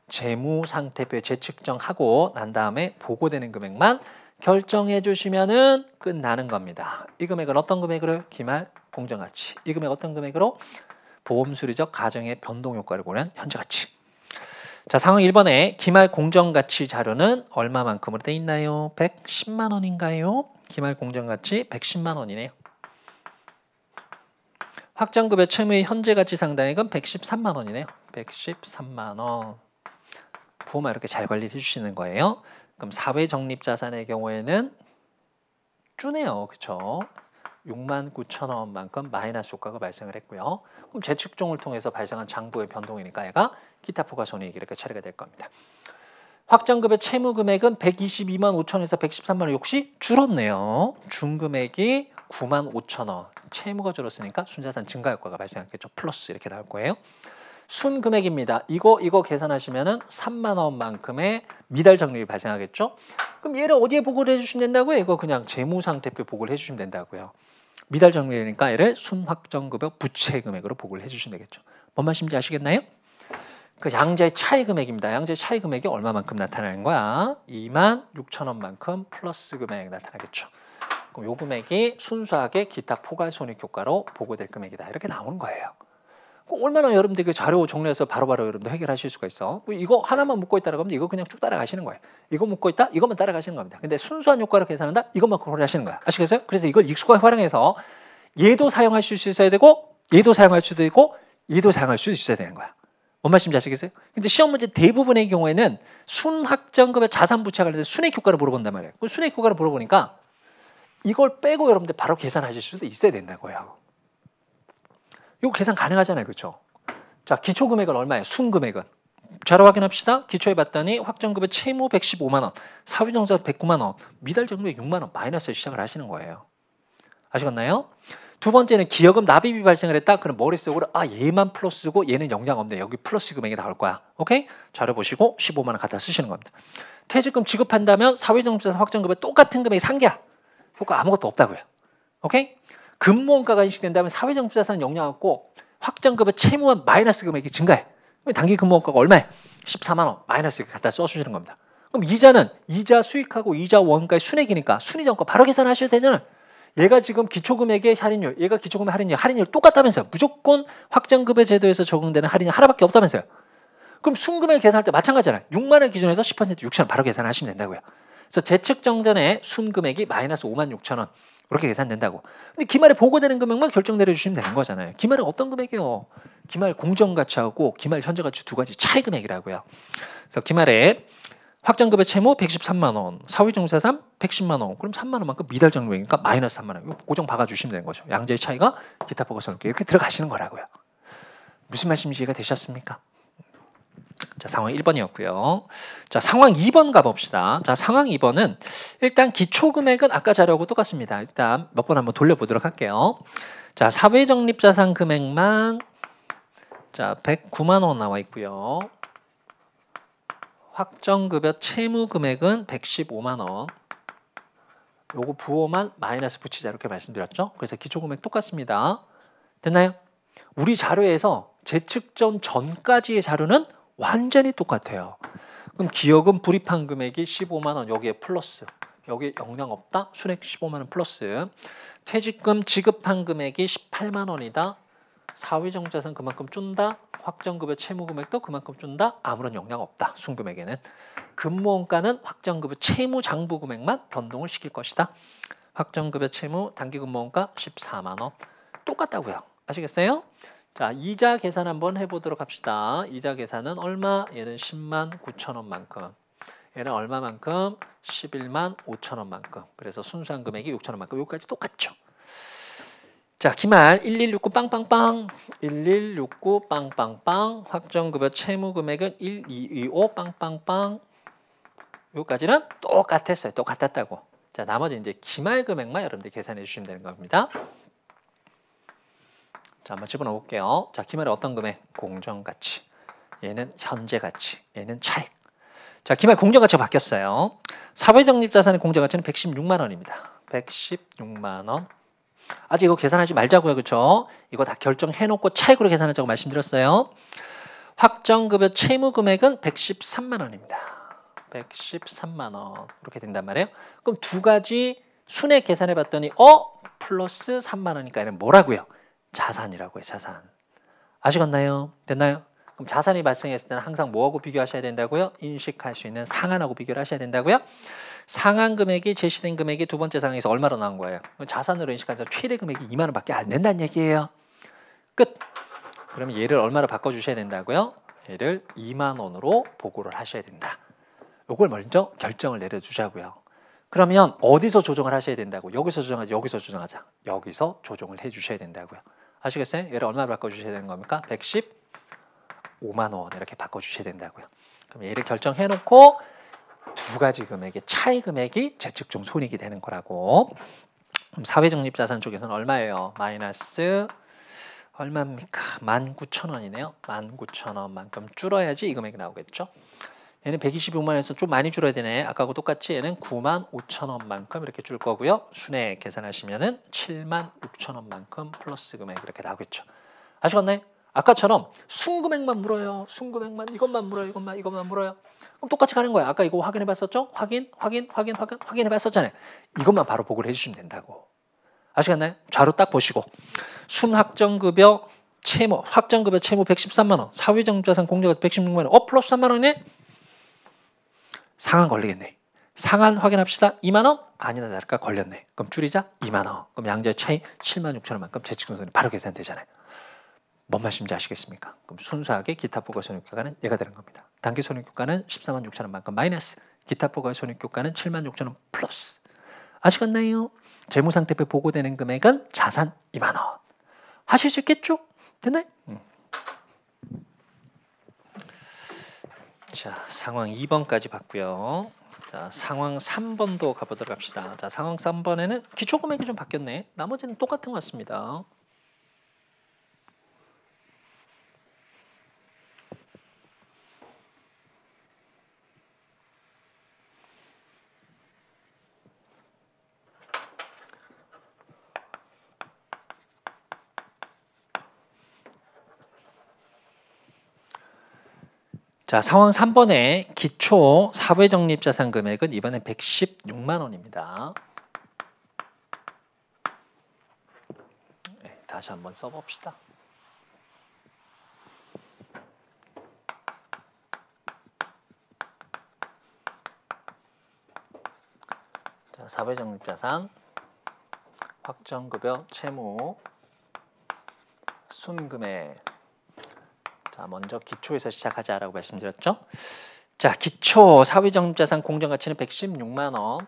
재무상태표에 재측정하고 난 다음에 보고되는 금액만 결정해 주시면은 끝나는 겁니다. 이 금액은 어떤 금액으로? 기말 공정가치. 이 금액 어떤 금액으로? 보험수리적 가정의 변동효과를 보는 현재가치. 자, 상황 1번에 기말 공정가치 자료는 얼마만큼으로 돼 있나요? 110만 원인가요? 기말 공정가치 110만 원이네요. 확정급여 채무의 현재가치 상당액은 113만 원이네요. 113만 원. 부호만 이렇게 잘 관리해 주시는 거예요. 그럼 사회적립자산의 경우에는 주네요. 그렇죠? 6만 9천 원만큼 마이너스 효과가 발생을 했고요. 그럼 재측정을 통해서 발생한 장부의 변동이니까 얘가 기타 부가손익이 이렇게 처리가 될 겁니다. 확정급여 채무 금액은 122만 5천 원에서 113만 원 역시 줄었네요. 중금액이 9만 5천 원. 채무가 줄었으니까 순자산 증가 효과가 발생했겠죠. 플러스 이렇게 나올 거예요. 순금액입니다. 이거 계산하시면은 3만 원만큼의 미달 적립이 발생하겠죠. 그럼 얘를 어디에 보고를 해주시면 된다고요? 이거 그냥 재무상태표 보고를 해주시면 된다고요. 미달 적립이니까 얘를 순확정급여 부채 금액으로 보고를 해주시면 되겠죠. 뭔 말씀인지 아시겠나요? 그 양자의 차이 금액입니다. 양자의 차이 금액이 얼마만큼 나타나는 거야? 2만 6천 원만큼 플러스 금액 나타나겠죠. 그럼 요 금액이 순수하게 기타 포괄손익 효과로 보고될 금액이다. 이렇게 나오는 거예요. 얼마나 여러분들 그 자료 정리해서 바로바로 여러분들 해결하실 수가 있어. 이거 하나만 묶고 있다라고 하면 이거 그냥 쭉 따라가시는 거예요. 이거 묶고 있다? 이것만 따라가시는 겁니다. 근데 순수한 효과를 계산한다? 이것만 고려하시는 거야. 아시겠어요? 그래서 이걸 익숙하게 활용해서 얘도 사용할 수 있어야 되고 얘도 사용할 수도 있고 얘도 사용할 수 있어야 되는 거야. 뭔 말씀인지 아시겠어요? 근데 시험 문제 대부분의 경우에는 순확정급의 자산 부채 관련된 순액 효과를 물어본단 말이에요. 그 순액 효과를 물어보니까 이걸 빼고 여러분들 바로 계산하실 수도 있어야 된다고요. 이거 계산 가능하잖아요. 그렇죠? 자, 기초금액은 얼마예요? 순금액은. 자료 확인합시다. 기초에 봤더니 확정급여 채무 115만 원, 사회정자 109만 원, 미달정립 6만 원 마이너스에 시작을 하시는 거예요. 아시겠나요? 두 번째는 기여금 납입이 발생을 했다. 그럼 머릿속으로 얘만 플러스고 얘는 영향 없네. 여기 플러스 금액이 나올 거야. 오케이? 자료 보시고 15만 원 갖다 쓰시는 겁니다. 퇴직금 지급한다면 사회정자 확정급여 똑같은 금액이 상계야. 효과 아무것도 없다고요. 오케이? 근무원가가 인식된다면 사회정부자산은 영향 없고 확정급여 채무와 마이너스 금액이 증가해. 단기 근무원가가 얼마야? 14만 원 마이너스 갖다 써주시는 겁니다. 그럼 이자는 이자 수익하고 이자 원가의 순액이니까 순이전가 바로 계산하셔도 되잖아요. 얘가 지금 기초금액의 할인율, 얘가 기초금액 할인율 똑같다면서요. 무조건 확정급여 제도에서 적용되는 할인이 하나밖에 없다면서요. 그럼 순금액 계산할 때 마찬가지잖아요. 6만 원 기준에서 10% 6천 원 바로 계산하시면 된다고요. 그래서 재측정 전에 순금액이 마이너스 5만 6천 원 이렇게 계산된다고. 근데 기말에 보고되는 금액만 결정 내려주시면 되는 거잖아요. 기말은 어떤 금액이요? 기말 공정가치하고 기말 현재가치 두 가지 차이 금액이라고요. 그래서 기말에 확정급여 채무 113만 원, 사회정자산 110만 원, 그럼 3만 원만큼 미달 적립이니까 마이너스 3만 원. 이거 고정 박아주시면 되는 거죠. 양자의 차이가 기타 포괄손익 이렇게 들어가시는 거라고요. 무슨 말씀인지 이해가 되셨습니까? 자, 상황 1번이었고요. 자, 상황 2번 가봅시다. 자, 상황 2번은 일단 기초금액은 아까 자료하고 똑같습니다. 일단 몇 번 한번 돌려보도록 할게요. 자, 사회적립자산 금액만 자 109만 원 나와 있고요. 확정급여 채무 금액은 115만 원. 요거 부호만 마이너스 붙이자 이렇게 말씀드렸죠. 그래서 기초금액 똑같습니다. 됐나요? 우리 자료에서 재측정 전까지의 자료는 완전히 똑같아요. 그럼 기여금 불입한 금액이 15만 원 여기에 플러스. 여기 영향 없다. 순액 15만 원 플러스. 퇴직금 지급한 금액이 18만 원이다. 사회정자산 그만큼 준다. 확정급여 채무 금액도 그만큼 준다. 아무런 영향 없다. 순금액에는. 근무원가는 확정급여 채무 장부 금액만 변동을 시킬 것이다. 확정급여 채무 단기 근무원가 14만 원. 똑같다고요. 아시겠어요? 자, 이자 계산 한번 해보도록 합시다. 이자 계산은 얼마? 얘는 10만 9천 원만큼. 얘는 얼마만큼? 11만 5천 원만큼. 그래서 순수한 금액이 6천 원만큼. 여기까지 똑같죠. 자, 기말 1169 빵빵빵 1169 빵빵빵 확정급여 채무 금액은 1225 빵빵빵 여기까지는 똑같았어요. 똑같았다고. 자, 나머지 이제 기말 금액만 여러분들 계산해 주시면 되는 겁니다. 자, 한번 집어넣어 볼게요. 자, 기말에 어떤 금액? 공정가치. 얘는 현재가치. 얘는 차익. 자, 기말 공정가치가 바뀌었어요. 사회적립자산의 공정가치는 116만 원입니다. 116만 원. 아직 이거 계산하지 말자고요. 그렇죠? 이거 다 결정해 놓고 차익으로 계산하자고 말씀드렸어요. 확정급여 채무 금액은 113만 원입니다. 113만 원. 이렇게 된단 말이에요. 그럼 두 가지 순액 계산해 봤더니 플러스 3만 원이니까 얘는 뭐라고요? 자산이라고요. 자산. 아시겠나요? 됐나요? 그럼 자산이 발생했을 때는 항상 뭐하고 비교하셔야 된다고요? 인식할 수 있는 상한하고 비교를 하셔야 된다고요? 상한 금액이 제시된 금액이 두 번째 상황에서 얼마로 나온 거예요? 자산으로 인식해서 최대 금액이 2만 원밖에 안 된다는 얘기예요. 끝. 그러면 얘를 얼마로 바꿔주셔야 된다고요? 얘를 2만 원으로 보고를 하셔야 된다. 이걸 먼저 결정을 내려주자고요. 그러면 어디서 조정을 하셔야 된다고? 여기서 조정하자. 여기서 조정하자. 여기서 조정을 해주셔야 된다고요. 아시겠어요? 얘를 얼마로 바꿔주셔야 되는 겁니까? 115만 원 이렇게 바꿔주셔야 된다고요. 그럼 얘를 결정해놓고 두 가지 금액의 차이 금액이 재측정 손익이 되는 거라고. 그럼 사회적립자산 쪽에서는 얼마예요? 마이너스 얼마입니까? 19,000원이네요. 19,000원만큼 줄어야지 이 금액이 나오겠죠. 얘는 125만 원에서 좀 많이 줄어야 되네. 아까하고 똑같이 얘는 95,000원만큼 이렇게 줄 거고요. 순액 계산하시면은 76,000원만큼 플러스 금액 이렇게 나오겠죠. 아시겠나요? 아까처럼 순금액만 물어요. 순금액만 이것만 물어요. 이것만 물어요. 그럼 똑같이 가는 거야. 아까 이거 확인해 봤었죠? 확인해 봤었잖아요. 이것만 바로 보고를 해주시면 된다고. 아시겠나요? 자료 딱 보시고 순확정급여 채무, 확정급여 채무 113만 원, 사회적립자산 공제가 116만 원, 플러스 3만 원이네? 상한 걸리겠네. 상한 확인합시다. 2만 원? 아니나 다를까 걸렸네. 그럼 줄이자 2만 원. 그럼 양자의 차이 76,000원만큼 재측정손이 바로 계산되잖아요. 뭔 말씀인지 아시겠습니까? 그럼 순수하게 기타 포괄 손익효과는 얘가 되는 겁니다. 단기 손익효과는 14만 6천 원만큼 마이너스, 기타 포괄 손익효과는 7만 6천 원 플러스. 아시겠나요? 재무상태표 보고되는 금액은 자산 2만 원. 하실 수 있겠죠? 됐나요? 자, 상황 2번까지 봤고요. 자, 상황 3번도 가보도록 합시다. 자, 상황 3번에는 기초 금액이 좀 바뀌었네. 나머지는 똑같은 것 같습니다. 자, 상황 3번의 기초 사회적립자산 금액은 이번엔 116만 원입니다. 네, 다시 한번 써봅시다. 자, 사회적립자산, 확정급여 채무, 순금액. 자, 먼저 기초에서 시작하자라고 말씀드렸죠. 자, 기초 사회적립자산 공정가치는 116만 원.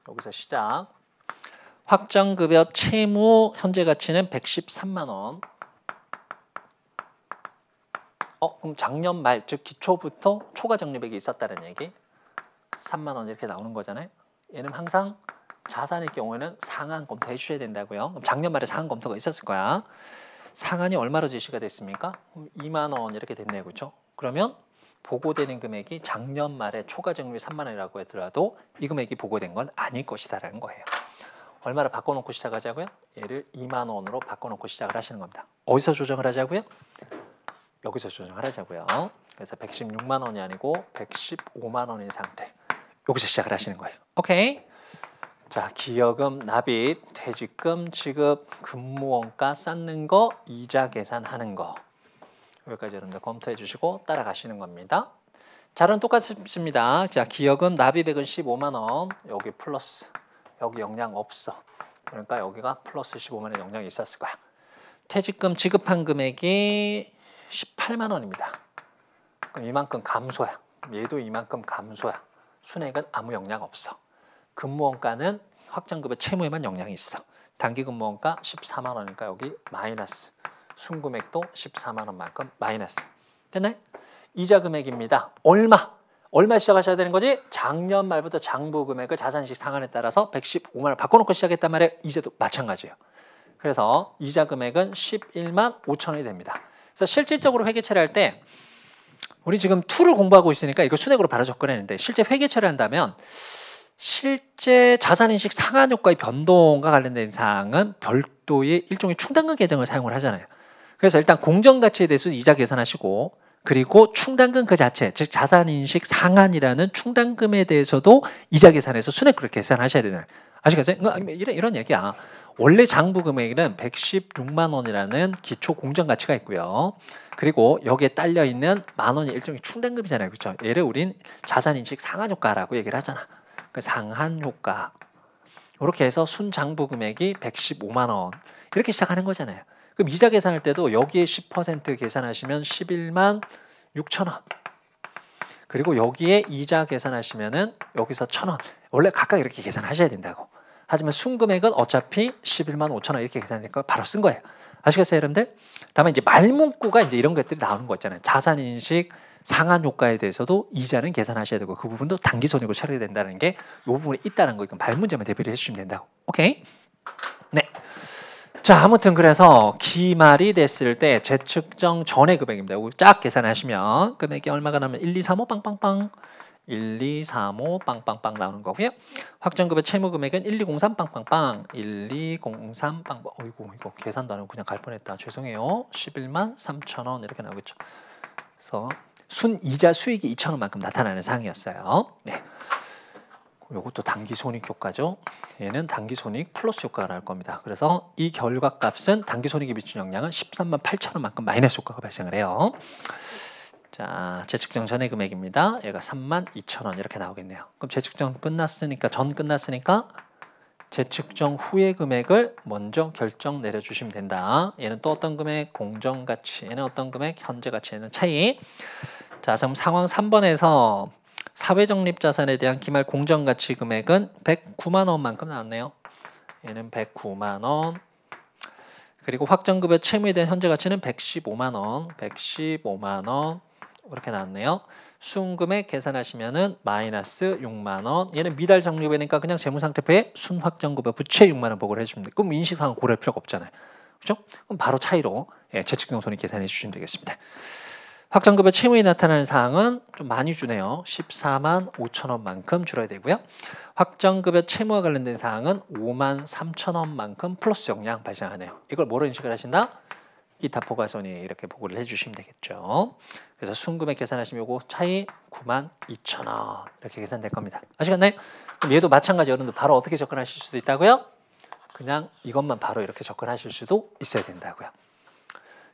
여기서 시작. 확정급여 채무 현재 가치는 113만 원. 그럼 작년 말, 즉 기초부터 초과 적립액이 있었다는 얘기. 3만 원 이렇게 나오는 거잖아요. 얘는 항상 자산일 경우에는 상한 검토해 주셔야 된다고요. 그럼 작년 말에 상한 검토가 있었을 거야. 상한이 얼마로 제시가 됐습니까? 2만 원 이렇게 됐네요. 그렇죠? 그러면 보고되는 금액이 작년 말에 초과 적립이 3만 원이라고 하더라도 이 금액이 보고된 건 아닐 것이다라는 거예요. 얼마를 바꿔놓고 시작하자고요? 얘를 2만 원으로 바꿔놓고 시작을 하시는 겁니다. 어디서 조정을 하자고요? 여기서 조정을 하자고요. 그래서 116만 원이 아니고 115만 원인 상태. 여기서 시작을 하시는 거예요. 오케이? 자, 기여금, 납입, 퇴직금, 지급, 근무원가 쌓는 거, 이자 계산하는 거. 여기까지 여러분들 검토해 주시고 따라가시는 겁니다. 자료는 똑같습니다. 자, 기여금, 납입액은 15만 원. 여기 플러스. 여기 영향 없어. 그러니까 여기가 플러스 15만 원 영향이 있었을 거야. 퇴직금 지급한 금액이 18만 원입니다. 그럼 이만큼 감소야. 얘도 이만큼 감소야. 순액은 아무 영향 없어. 근무원가는 확정급여 채무에만 영향이 있어. 단기근무원가 14만 원이니까 여기 마이너스. 순금액도 14만 원만큼 마이너스. 됐나요? 이자 금액입니다. 얼마 시작하셔야 되는 거지? 작년 말부터 장부 금액을 자산인식 상한에 따라서 115만 원 바꿔놓고 시작했단 말이에요. 이제도 마찬가지예요. 그래서 이자 금액은 11만 5천 원이 됩니다. 그래서 실질적으로 회계 처리할 때 우리 지금 툴을 공부하고 있으니까 이거 순액으로 바로 접근했는데 실제 회계 처리한다면 실제 자산인식 상한 효과의 변동과 관련된 사항은 별도의 일종의 충당금 계정을 사용을 하잖아요. 그래서 일단 공정가치에 대해서 이자 계산하시고 그리고 충당금 그 자체, 즉 자산인식 상한이라는 충당금에 대해서도 이자 계산해서 순액으로 계산하셔야 되잖아요. 아시겠어요? 이런 얘기야. 원래 장부 금액에는 116만 원이라는 기초 공정가치가 있고요. 그리고 여기에 딸려 있는 만 원이 일종의 충당금이잖아요. 그렇죠? 얘를 우린 자산인식 상한 효과라고 얘기를 하잖아. 그 상한 효과. 이렇게 해서 순장부 금액이 115만 원. 이렇게 시작하는 거잖아요. 그럼 이자 계산할 때도 여기에 10% 계산하시면 11만 6천 원. 그리고 여기에 이자 계산하시면은 여기서 1,000원. 원래 각각 이렇게 계산하셔야 된다고. 하지만 순금액은 어차피 11만 5천 원 이렇게 계산하니까 바로 쓴 거예요. 아시겠어요, 여러분들? 다만 이제 말문구가 이제 이런 것들이 나오는 거 있잖아요. 자산인식 상한 효과에 대해서도 이자는 계산하셔야 되고 그 부분도 단기손익으로 처리된다는 게 이 부분이 있다는 거. 이건 말문제만 대비를 해주시면 된다고. 오케이? 네. 자, 아무튼 그래서 기말이 됐을 때 재측정 전의 금액입니다. 이거 쫙 계산하시면 금액이 얼마가 나면 1, 2, 3, 5 빵빵빵 1, 2, 3, 5 빵빵빵 나오는 거고요. 확정급여 채무 금액은 1, 2, 0, 3 빵빵빵 1, 2, 0, 3 빵빵. 어이구 이거 계산도 안 하고 그냥 갈 뻔했다. 죄송해요. 11만 3천 원 이렇게 나오겠죠. 그래서 순이자 수익이 2천 원만큼 나타나는 사항이었어요. 네. 이것도 단기손익 효과죠. 얘는 단기손익 플러스 효과가 나올 겁니다. 그래서 이 결과값은 단기손익에 미친 영향은 13만 8천 원만큼 마이너스 효과가 발생을 해요. 자, 재측정 전의 금액입니다. 얘가 3만 2천 원 이렇게 나오겠네요. 그럼 재측정 끝났으니까 재측정 후의 금액을 먼저 결정 내려주시면 된다. 얘는 또 어떤 금액? 공정가치. 얘는 어떤 금액? 현재가치. 얘는 차이. 자, 그럼 상황 3번에서 사회적립자산에 대한 기말 공정가치 금액은 109만 원만큼 나왔네요. 얘는 109만 원. 그리고 확정급여 채무에 대한 현재가치는 115만 원. 115만 원. 이렇게 나왔네요. 순금액 계산하시면은 마이너스 6만 원. 얘는 미달 적립이니까 그냥 재무상태표에 순확정급여 부채 6만 원 보고를 해주면 돼요. 그럼 인식상은 고려할 필요가 없잖아요. 그렇죠? 그럼 바로 차이로 재측정 손익 계산해 주시면 되겠습니다. 확정급여 채무에 나타나는 사항은 좀 많이 주네요. 14만 5천 원만큼 줄어야 되고요. 확정급여 채무와 관련된 사항은 5만 3천 원만큼 플러스 영향 발생하네요. 이걸 뭐로 인식을 하신다? 기타 포괄손익 이렇게 보고를 해주시면 되겠죠. 그래서 순금액 계산하시면 요거 차이 9만 2천 원 이렇게 계산될 겁니다. 아시겠나요? 그럼 얘도 마찬가지 여러분들 바로 어떻게 접근하실 수도 있다고요? 그냥 이것만 바로 이렇게 접근하실 수도 있어야 된다고요.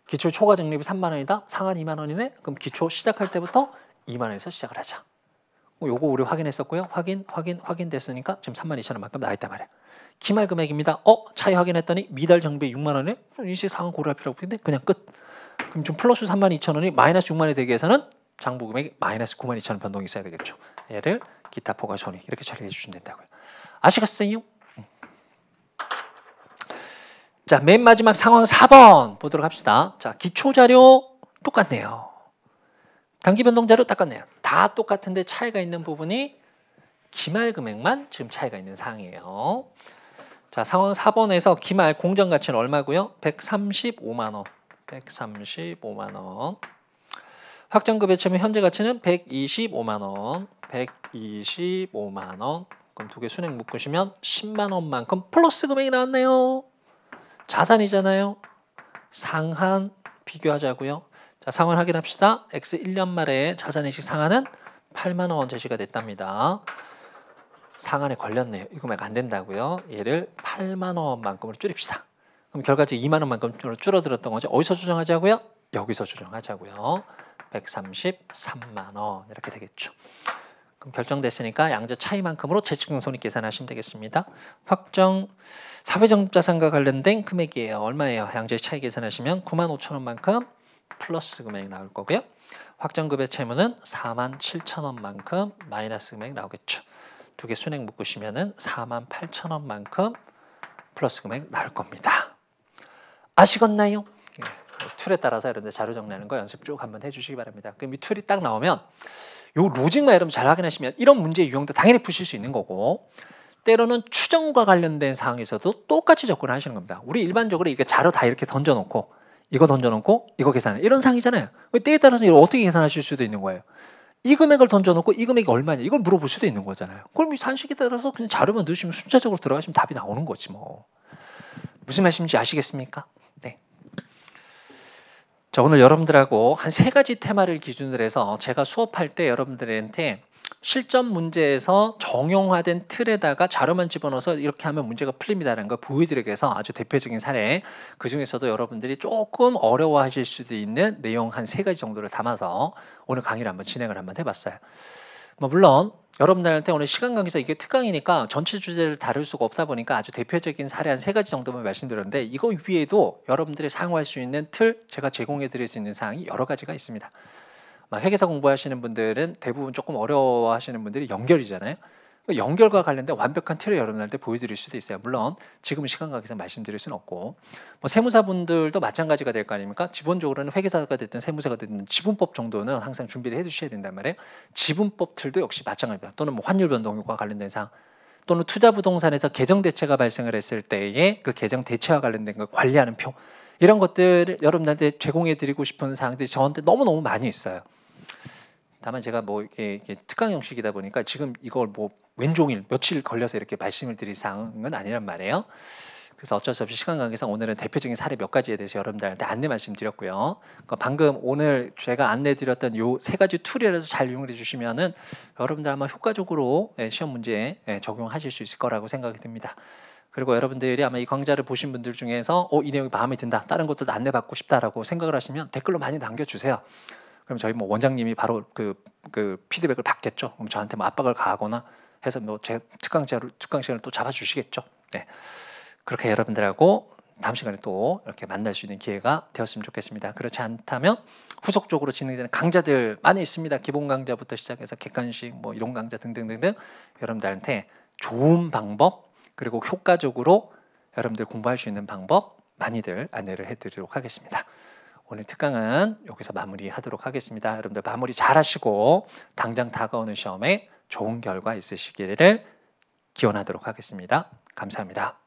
기초 초과 적립이 3만 원이다. 상한 2만 원이네. 그럼 기초 시작할 때부터 2만 원에서 시작을 하자. 요거 우리 확인했었고요. 확인됐으니까 지금 3만 2천 원만큼 나와 있단 말이야. 기말 금액입니다. 차이 확인했더니 미달 정비 6만 원에 인식 상한 고려할 필요 없는데 그냥 끝. 그럼 지금 플러스 3만 2천 원이 마이너스 6만 원이 되기 위해서는 장부 금액이 마이너스 9만 2천 원 변동이 있어야 되겠죠. 얘를 기타 포괄손익 이렇게 처리해 주시면 된다고요. 아시겠어요? 자, 맨 마지막 상황 4번 보도록 합시다. 자, 기초 자료 똑같네요. 단기 변동 자료 똑같네요. 다 똑같은데 차이가 있는 부분이 기말 금액만 지금 차이가 있는 사항이에요. 자, 상황 4번에서 기말 공정 가치는 얼마고요? 135만 원. 135만 원. 확정급여 채무 현재 가치는 125만 원. 125만 원. 그럼 두 개 순액 묶으시면 10만 원만큼 플러스 금액이 나왔네요. 자산이잖아요. 상한 비교하자고요. 자, 상환 확인합시다. X 1년 말에 자산인식 상한은 8만 원 제시가 됐답니다. 상한에 걸렸네요. 이 금액 안 된다고요. 얘를 8만 원만큼으로 줄입시다. 그럼 결과적으로 2만 원만큼 줄어들었던 거죠. 어디서 조정하자고요? 여기서 조정하자고요. 133만 원 이렇게 되겠죠. 그럼 결정됐으니까 양자 차이만큼으로 재측정 손익 계산하시면 되겠습니다. 확정 사회적립자산과 관련된 금액이에요. 얼마예요? 양자 차이 계산하시면 9만 5천 원만큼 플러스 금액 나올 거고요. 확정급여 채무는 4만 7천 원만큼 마이너스 금액 나오겠죠. 두 개 순액 묶으시면은 4만 8천 원만큼 플러스 금액 나올 겁니다. 아시겠나요? 예, 툴에 따라서 여러분들 자료 정리하는 거 연습 쭉 한번 해주시기 바랍니다. 그럼 이 툴이 딱 나오면 요 로직만 여러분 잘 확인하시면 이런 문제의 유형도 당연히 푸실 수 있는 거고, 때로는 추정과 관련된 사항에서도 똑같이 접근하시는 겁니다. 우리 일반적으로 이게 자료 다 이렇게 던져놓고 이거 던져놓고 이거 계산해 이런 상이잖아요. 때에 따라서 이걸 어떻게 계산하실 수도 있는 거예요. 이 금액을 던져놓고 이 금액이 얼마냐 이걸 물어볼 수도 있는 거잖아요. 그럼 이 산식에 따라서 그냥 자료만 넣으시면 순차적으로 들어가시면 답이 나오는 거지 뭐. 무슨 말씀인지 아시겠습니까? 네. 자, 오늘 여러분들하고 한 3가지 테마를 기준으로 해서 제가 수업할 때 여러분들한테 실전 문제에서 정형화된 틀에다가 자료만 집어넣어서 이렇게 하면 문제가 풀립니다라는 걸 보여드리기 위해서 아주 대표적인 사례, 그중에서도 여러분들이 조금 어려워하실 수도 있는 내용 한 3가지 정도를 담아서 오늘 강의를 한번 진행을 한번 해봤어요. 물론 여러분들한테 오늘 시간 관계에서 이게 특강이니까 전체 주제를 다룰 수가 없다 보니까 아주 대표적인 사례 한 3가지 정도만 말씀드렸는데, 이거 위에도 여러분들이 사용할 수 있는 틀, 제가 제공해 드릴 수 있는 사항이 여러 가지가 있습니다. 회계사 공부하시는 분들은 대부분 조금 어려워하시는 분들이 연결이잖아요. 연결과 관련된 완벽한 틀을 여러분들한테 보여드릴 수도 있어요. 물론 지금은 시간 관계에서 말씀드릴 수는 없고, 세무사분들도 마찬가지가 될 거 아닙니까? 기본적으로는 회계사가 됐든 세무사가 됐든 지분법 정도는 항상 준비를 해두셔야 된단 말이에요. 지분법 틀도 역시 마찬가지입니다. 또는 환율 변동과 관련된 사항, 또는 투자 부동산에서 계정 대체가 발생을 했을 때에 그 계정 대체와 관련된 걸 관리하는 표, 이런 것들을 여러분들한테 제공해 드리고 싶은 사항들이 저한테 너무너무 많이 있어요. 다만 제가 이게 특강 형식이다 보니까 지금 이걸 왼종일 며칠 걸려서 이렇게 말씀을 드릴 사항은 아니란 말이에요. 그래서 어쩔 수 없이 시간 관계상 오늘은 대표적인 사례 몇 가지에 대해서 여러분들한테 안내 말씀드렸고요. 그러니까 방금 오늘 제가 안내 드렸던 요 3가지 툴이라도 잘 이용해 주시면은 여러분들 아마 효과적으로 시험 문제에 적용하실 수 있을 거라고 생각이 듭니다. 그리고 여러분들이 아마 이 강좌를 보신 분들 중에서 이 내용이 마음에 든다, 다른 것들도 안내 받고 싶다라고 생각을 하시면 댓글로 많이 남겨주세요. 그럼 저희 원장님이 바로 그 피드백을 받겠죠. 그럼 저한테 압박을 가하거나 해서 제 특강 시간을 또 잡아주시겠죠. 네. 그렇게 여러분들하고 다음 시간에 또 이렇게 만날 수 있는 기회가 되었으면 좋겠습니다. 그렇지 않다면 후속적으로 진행되는 강좌들 많이 있습니다. 기본 강좌부터 시작해서 객관식, 이론 강좌 등등등등, 여러분들한테 좋은 방법 그리고 효과적으로 여러분들 공부할 수 있는 방법 많이들 안내를 해드리도록 하겠습니다. 오늘 특강은 여기서 마무리하도록 하겠습니다. 여러분들 마무리 잘하시고 당장 다가오는 시험에 좋은 결과 있으시기를 기원하도록 하겠습니다. 감사합니다.